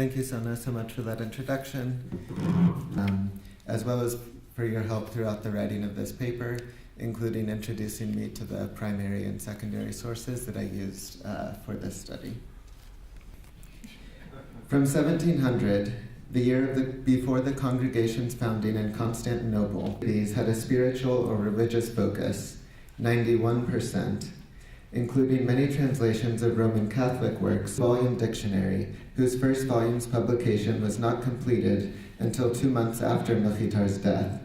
Thank you, Sona, so much for that introduction, as well as for your help throughout the writing of this paper, including introducing me to the primary and secondary sources that I used for this study. From 1700, the year before the congregation's founding in Constantinople, these had a spiritual or religious focus, 91%, including many translations of Roman Catholic works, volume dictionary, whose first volume's publication was not completed until 2 months after Mkhitar's death,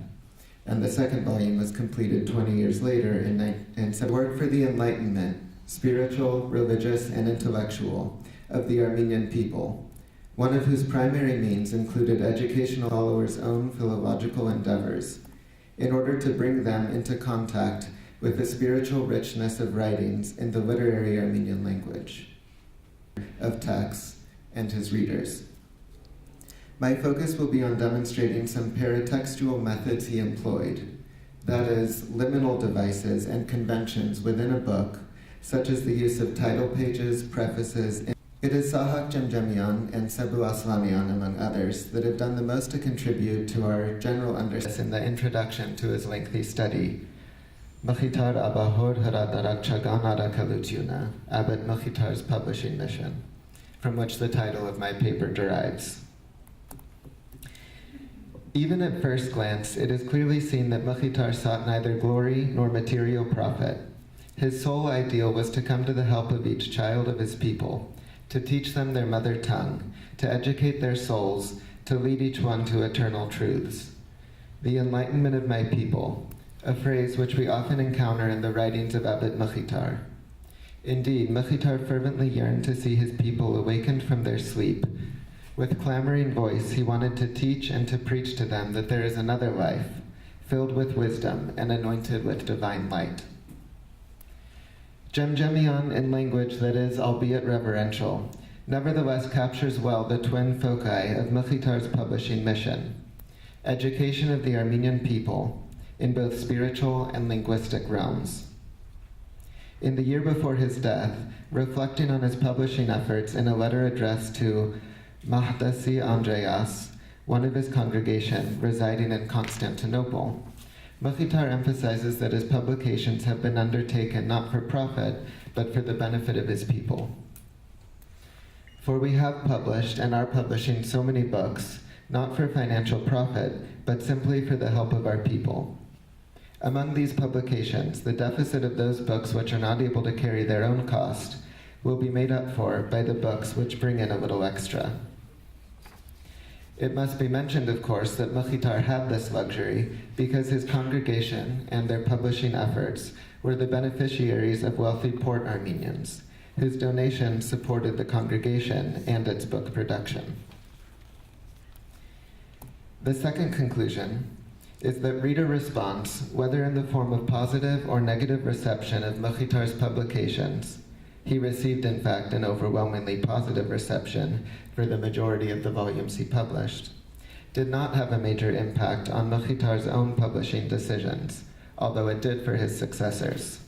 and the second volume was completed 20 years later in Work for the Enlightenment, spiritual, religious, and intellectual, of the Armenian people, one of whose primary means included educational followers' own philological endeavors, in order to bring them into contact with the spiritual richness of writings in the literary Armenian language, of texts, and his readers. My focus will be on demonstrating some paratextual methods he employed, that is, liminal devices and conventions within a book, such as the use of title pages, prefaces. It is Sahak Cemcemian and Sebu Aslamian, among others, that have done the most to contribute to our general understanding in the introduction to his lengthy study, Mkhitar Abahor Haradarak Chagan Arakalutyuna, Abbot Mkhitar's publishing mission, from which the title of my paper derives. Even at first glance, it is clearly seen that Mkhitar sought neither glory nor material profit. His sole ideal was to come to the help of each child of his people, to teach them their mother tongue, to educate their souls, to lead each one to eternal truths. The enlightenment of my people, a phrase which we often encounter in the writings of Abbot Mkhitar. Indeed, Mkhitar fervently yearned to see his people awakened from their sleep. With clamoring voice, he wanted to teach and to preach to them that there is another life, filled with wisdom and anointed with divine light. Cemcemian, in language that is, albeit reverential, nevertheless captures well the twin foci of Mkhitar's publishing mission: education of the Armenian people, in both spiritual and linguistic realms. In the year before his death, reflecting on his publishing efforts in a letter addressed to Mahdasi Andreas, one of his congregation residing in Constantinople, Mkhitar emphasizes that his publications have been undertaken not for profit, but for the benefit of his people. For we have published and are publishing so many books, not for financial profit, but simply for the help of our people. Among these publications, the deficit of those books which are not able to carry their own cost will be made up for by the books which bring in a little extra. It must be mentioned, of course, that Mkhitar had this luxury because his congregation and their publishing efforts were the beneficiaries of wealthy Port Armenians, whose donations supported the congregation and its book production. The second conclusion is that reader response, whether in the form of positive or negative reception of Mkhitar's publications — he received, in fact, an overwhelmingly positive reception for the majority of the volumes he published — did not have a major impact on Mkhitar's own publishing decisions, although it did for his successors.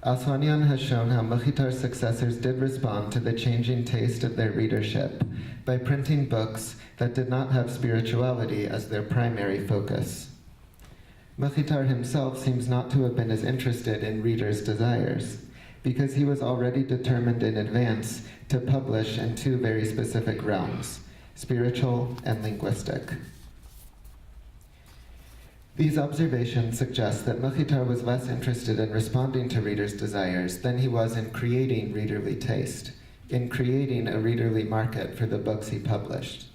Aswanian has shown how Mkhitar's successors did respond to the changing taste of their readership by printing books that did not have spirituality as their primary focus. Mkhitar himself seems not to have been as interested in readers' desires, because he was already determined in advance to publish in two very specific realms, spiritual and linguistic. These observations suggest that Mkhitar was less interested in responding to readers' desires than he was in creating readerly taste, in creating a readerly market for the books he published.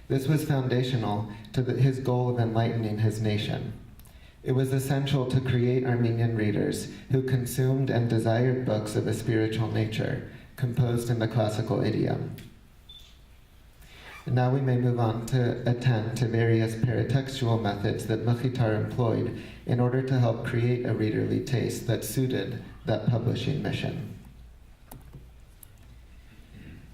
This was foundational to his goal of enlightening his nation. It was essential to create Armenian readers who consumed and desired books of a spiritual nature, composed in the classical idiom. Now we may move on to attend to various paratextual methods that Mkhitar employed in order to help create a readerly taste that suited that publishing mission.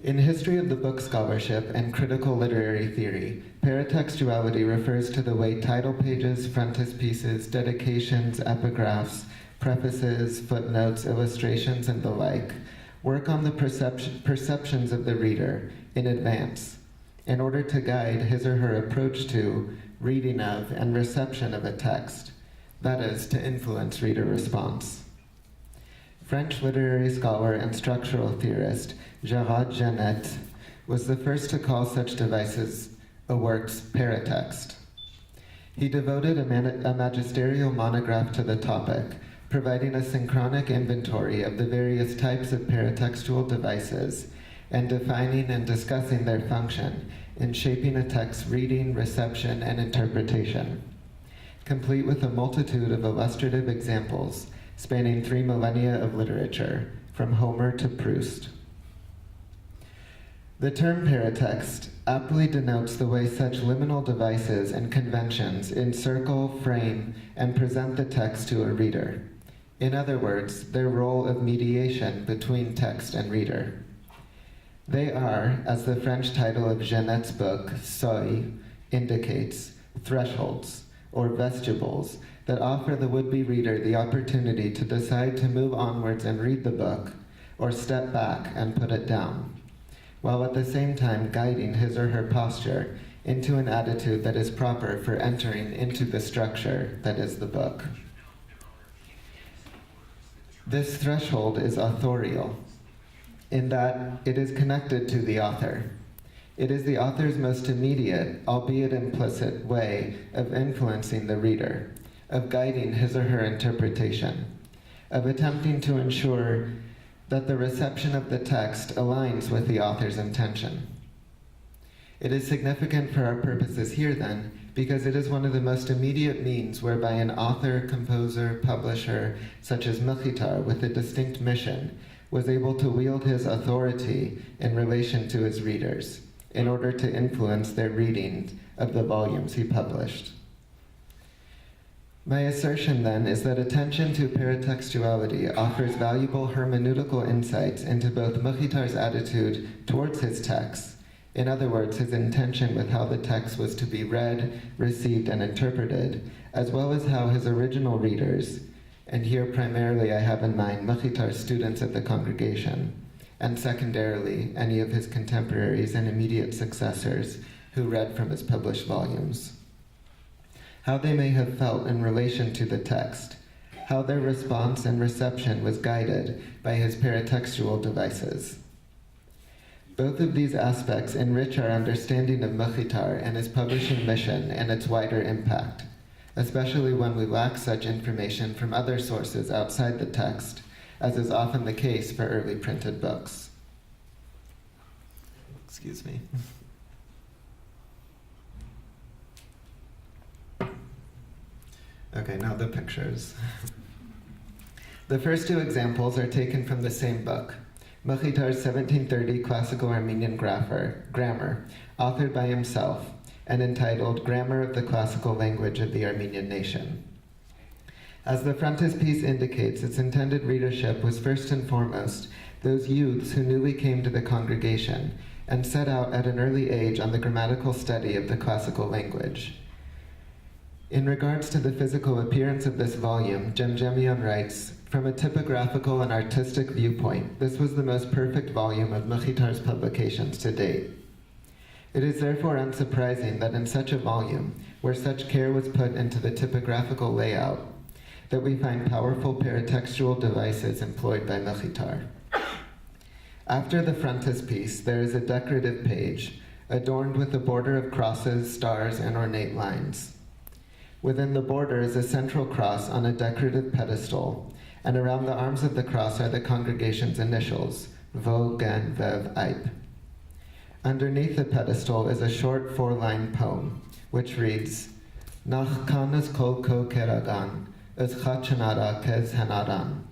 In history of the book scholarship and critical literary theory, paratextuality refers to the way title pages, frontispieces, dedications, epigraphs, prefaces, footnotes, illustrations, and the like work on the perceptions of the reader in advance in order to guide his or her approach to, reading of, and reception of a text, that is, to influence reader response. French literary scholar and structural theorist Gerard Genette was the first to call such devices a work's paratext. He devoted a magisterial monograph to the topic, providing a synchronic inventory of the various types of paratextual devices and defining and discussing their function in shaping a text's reading, reception, and interpretation, complete with a multitude of illustrative examples spanning 3 millennia of literature, from Homer to Proust. The term paratext aptly denotes the way such liminal devices and conventions encircle, frame, and present the text to a reader. In other words, their role of mediation between text and reader. They are, as the French title of Genette's book, Seuil, indicates, thresholds, or vestibules, that offer the would-be reader the opportunity to decide to move onwards and read the book, or step back and put it down, while at the same time guiding his or her posture into an attitude that is proper for entering into the structure that is the book. This threshold is authorial, in that it is connected to the author. It is the author's most immediate, albeit implicit, way of influencing the reader, of guiding his or her interpretation, of attempting to ensure that the reception of the text aligns with the author's intention. It is significant for our purposes here, then, because it is one of the most immediate means whereby an author, composer, publisher, such as Mkhitar, with a distinct mission, was able to wield his authority in relation to his readers, in order to influence their reading of the volumes he published. My assertion, then, is that attention to paratextuality offers valuable hermeneutical insights into both Mkhitar's attitude towards his texts, in other words, his intention with how the text was to be read, received, and interpreted, as well as how his original readers, and here primarily I have in mind Mkhitar's students at the congregation, and secondarily any of his contemporaries and immediate successors who read from his published volumes, how they may have felt in relation to the text, how their response and reception was guided by his paratextual devices. Both of these aspects enrich our understanding of Mkhitar and his publishing mission and its wider impact, especially when we lack such information from other sources outside the text, as is often the case for early printed books. Excuse me. Okay, now the pictures. The first two examples are taken from the same book, Mkhitar's 1730 Classical Armenian Grammar, authored by himself, and entitled Grammar of the Classical Language of the Armenian Nation. As the frontispiece indicates, its intended readership was first and foremost those youths who newly came to the congregation and set out at an early age on the grammatical study of the classical language. In regards to the physical appearance of this volume, Gemgemian writes, "From a typographical and artistic viewpoint, this was the most perfect volume of Mkhitar's publications to date. It is therefore unsurprising that in such a volume, where such care was put into the typographical layout, that we find powerful paratextual devices employed by Mkhitar. After the frontispiece, there is a decorative page, adorned with a border of crosses, stars, and ornate lines. Within the border is a central cross on a decorative pedestal, and around the arms of the cross are the congregation's initials, Vo, Gen, Vev, Eip. Underneath the pedestal is a short 4-line poem, which reads, Nach kanas kol ko keragan, uz chachanara kez hanaran,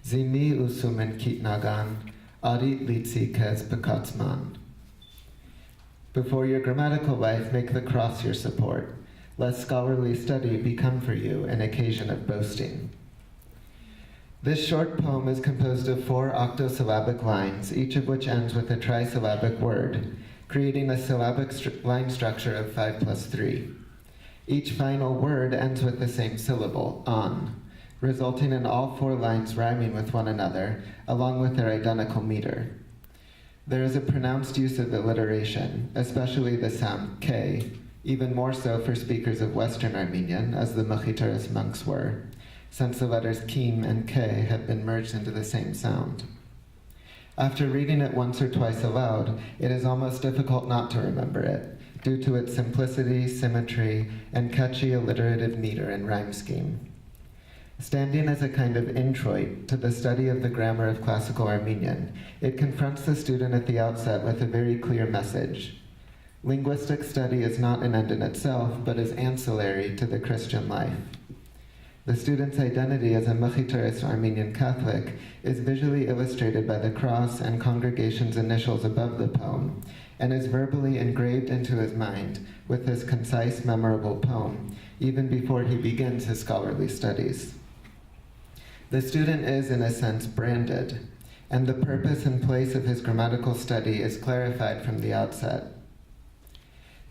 zimi usumen kitnagan, arit litsi kez bekatzman. Before your grammatical life, make the cross your support, lest scholarly study become for you an occasion of boasting. This short poem is composed of 4 octosyllabic lines, each of which ends with a trisyllabic word, creating a syllabic line structure of 5 plus 3. Each final word ends with the same syllable, an, resulting in all 4 lines rhyming with one another, along with their identical meter. There is a pronounced use of alliteration, especially the sound K, even more so for speakers of Western Armenian, as the Mkhitaris monks were, since the letters Kim and K have been merged into the same sound. After reading it once or twice aloud, it is almost difficult not to remember it, due to its simplicity, symmetry, and catchy alliterative meter and rhyme scheme. Standing as a kind of introit to the study of the grammar of classical Armenian, it confronts the student at the outset with a very clear message. Linguistic study is not an end in itself, but is ancillary to the Christian life. The student's identity as a Mkhitaris Armenian Catholic is visually illustrated by the cross and congregation's initials above the poem, and is verbally engraved into his mind with this concise, memorable poem, even before he begins his scholarly studies. The student is, in a sense, branded, and the purpose and place of his grammatical study is clarified from the outset.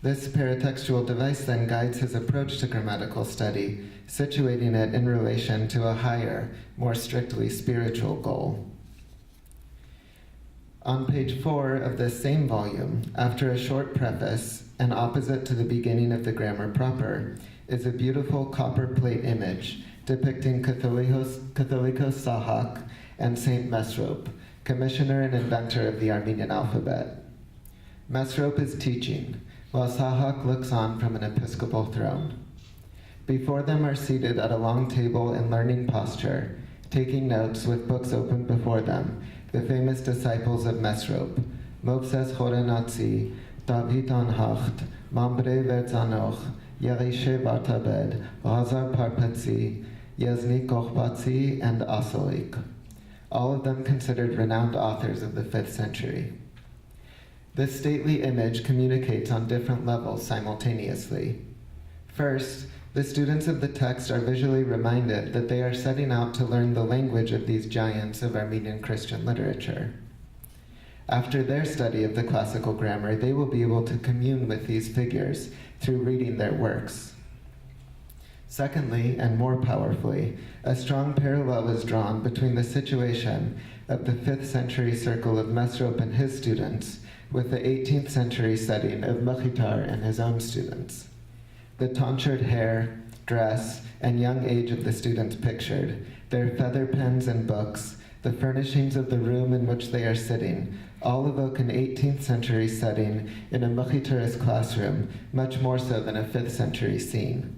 This paratextual device then guides his approach to grammatical study, situating it in relation to a higher, more strictly spiritual goal. On page 4 of this same volume, after a short preface, and opposite to the beginning of the grammar proper, is a beautiful copper plate image depicting Catholicos Sahak and Saint Mesrop, commissioner and inventor of the Armenian alphabet. Mesrop is teaching, while Sahak looks on from an episcopal throne. Before them are seated at a long table in learning posture, taking notes with books open before them, the famous disciples of Mesrop, Moses Chorenatzi, David Anhacht, Mambre Verzanoch, Yerishe Vartabed, Razar Parpatzi, Yezni Kochpatzi, and Asolik, all of them considered renowned authors of the 5th century. This stately image communicates on different levels simultaneously. First, the students of the text are visually reminded that they are setting out to learn the language of these giants of Armenian Christian literature. After their study of the classical grammar, they will be able to commune with these figures through reading their works. Secondly, and more powerfully, a strong parallel is drawn between the situation of the 5th century circle of Mesrop and his students with the 18th century setting of Mkhitar and his own students. The tonsured hair, dress, and young age of the students pictured, their feather pens and books, the furnishings of the room in which they are sitting, all evoke an 18th century setting in a Mkhitaris classroom, much more so than a 5th century scene.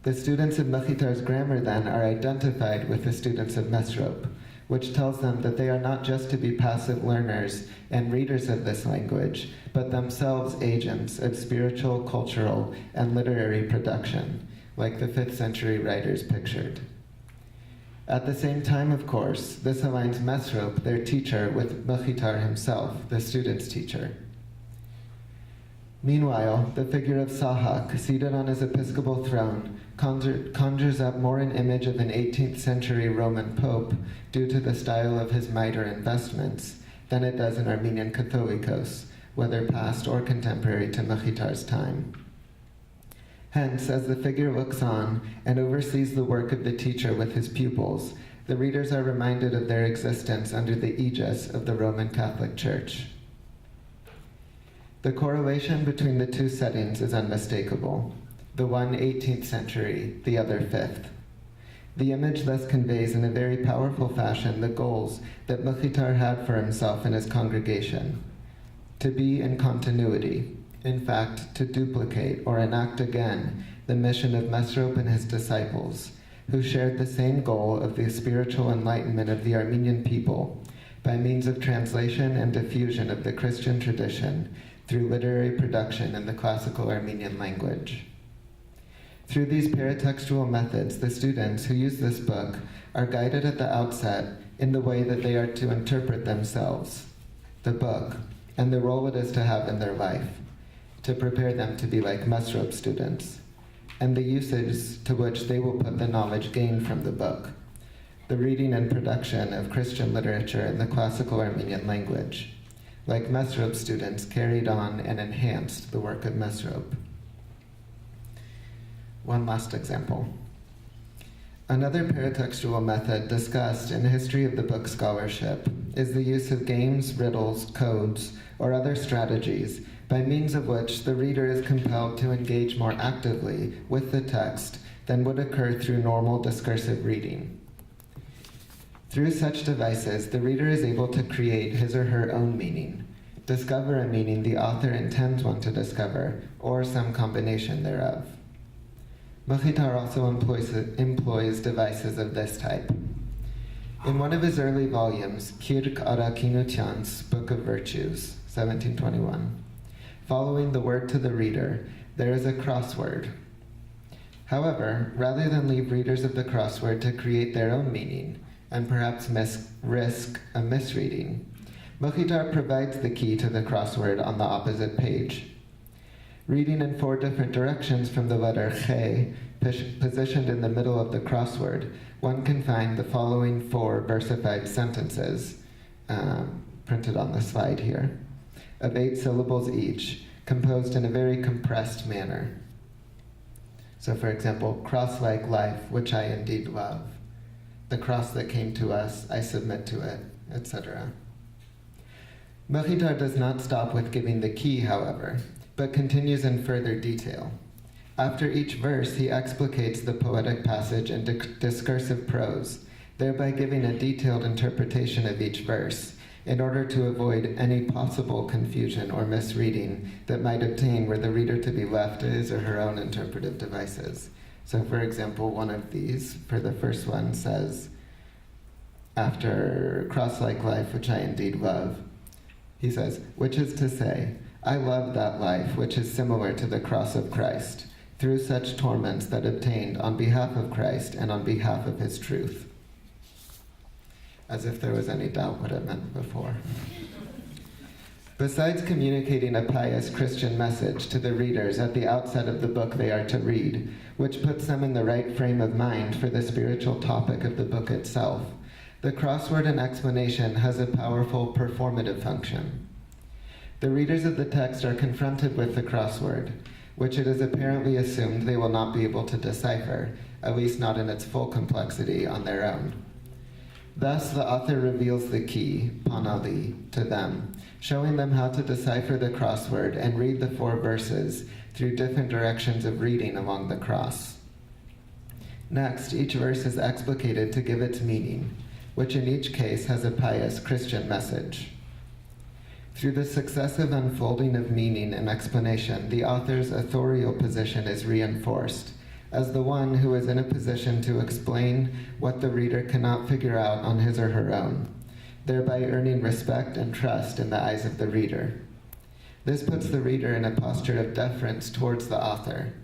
The students of Mkhitar's grammar, then, are identified with the students of Mesrop, which tells them that they are not just to be passive learners and readers of this language, but themselves agents of spiritual, cultural, and literary production, like the 5th century writers pictured. At the same time, of course, this aligns Mesrop, their teacher, with Mkhitar himself, the student's teacher. Meanwhile, the figure of Sahak, seated on his episcopal throne, conjures up more an image of an 18th century Roman pope due to the style of his mitre and vestments than it does an Armenian Catholicos, whether past or contemporary to Mkhitar's time. Hence, as the figure looks on and oversees the work of the teacher with his pupils, the readers are reminded of their existence under the aegis of the Roman Catholic Church. The correlation between the two settings is unmistakable. The one 18th century, the other 5th. The image thus conveys in a very powerful fashion the goals that Mkhitar had for himself and his congregation. To be in continuity, in fact, to duplicate or enact again the mission of Mesrop and his disciples, who shared the same goal of the spiritual enlightenment of the Armenian people by means of translation and diffusion of the Christian tradition through literary production in the classical Armenian language. Through these paratextual methods, the students who use this book are guided at the outset in the way that they are to interpret themselves, the book, and the role it is to have in their life, to prepare them to be like Mesrop students, and the usage to which they will put the knowledge gained from the book, the reading and production of Christian literature in the classical Armenian language. Like Mesrop students carried on and enhanced the work of Mesrop. One last example. Another paratextual method discussed in history of the book scholarship is the use of games, riddles, codes, or other strategies by means of which the reader is compelled to engage more actively with the text than would occur through normal discursive reading. Through such devices, the reader is able to create his or her own meaning, discover a meaning the author intends one to discover, or some combination thereof. Mochitar also employs devices of this type. In one of his early volumes, Kirk Arakinutian's Book of Virtues, 1721, following the word to the reader, there is a crossword. However, rather than leave readers of the crossword to create their own meaning, and perhaps risk a misreading, Mochitar provides the key to the crossword on the opposite page. Reading in 4 different directions from the letter Che, positioned in the middle of the crossword, one can find the following 4 versified sentences, printed on the slide here, of 8 syllables each, composed in a very compressed manner. So for example, cross-like life, which I indeed love. The cross that came to us, I submit to it, etc. Mochitar does not stop with giving the key, however, but continues in further detail. After each verse, he explicates the poetic passage in discursive prose, thereby giving a detailed interpretation of each verse, in order to avoid any possible confusion or misreading that might obtain were the reader to be left to his or her own interpretive devices. So for example, one of these, for the first one, says, after cross-like life, which I indeed love, he says, which is to say, I love that life which is similar to the cross of Christ, through such torments that obtained on behalf of Christ and on behalf of his truth. As if there was any doubt what it meant before. Besides communicating a pious Christian message to the readers at the outset of the book they are to read, which puts them in the right frame of mind for the spiritual topic of the book itself, the crossword and explanation has a powerful performative function. The readers of the text are confronted with the crossword, which it is apparently assumed they will not be able to decipher, at least not in its full complexity on their own. Thus, the author reveals the key, panali, to them, showing them how to decipher the crossword and read the 4 verses through different directions of reading along the cross. Next, each verse is explicated to give its meaning, which in each case has a pious Christian message. Through the successive unfolding of meaning and explanation, the author's authorial position is reinforced, as the one who is in a position to explain what the reader cannot figure out on his or her own, thereby earning respect and trust in the eyes of the reader. This puts the reader in a posture of deference towards the author,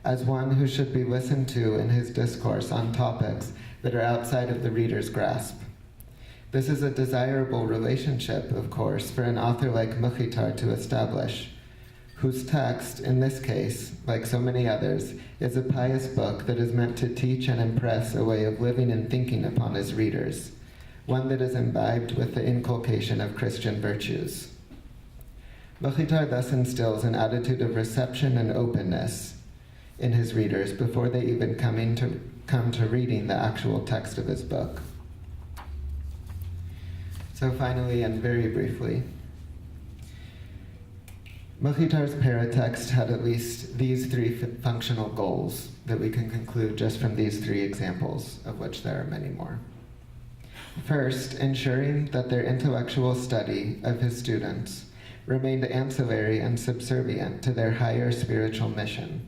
as one who should be listened to in his discourse on topics that are outside of the reader's grasp. This is a desirable relationship, of course, for an author like Mochitar to establish, whose text, in this case, like so many others, is a pious book that is meant to teach and impress a way of living and thinking upon his readers, one that is imbibed with the inculcation of Christian virtues. Mochitar thus instills an attitude of reception and openness in his readers before they even come to reading the actual text of his book. So finally, and very briefly, Mochitar's paratext had at least these 3 functional goals that we can conclude just from these 3 examples, of which there are many more. First, ensuring that their intellectual study of his students remained ancillary and subservient to their higher spiritual mission.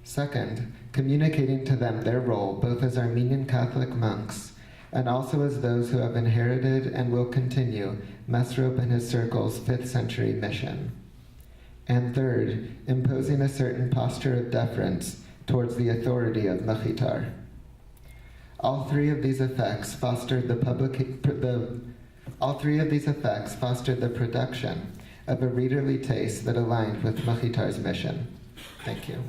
Second, communicating to them their role both as Armenian Catholic monks and also as those who have inherited and will continue Mesrop and his circle's 5th century mission. And third, imposing a certain posture of deference towards the authority of Mochitar. All three of these effects fostered the production of a readerly taste that aligned with Mochitar's mission. Thank you.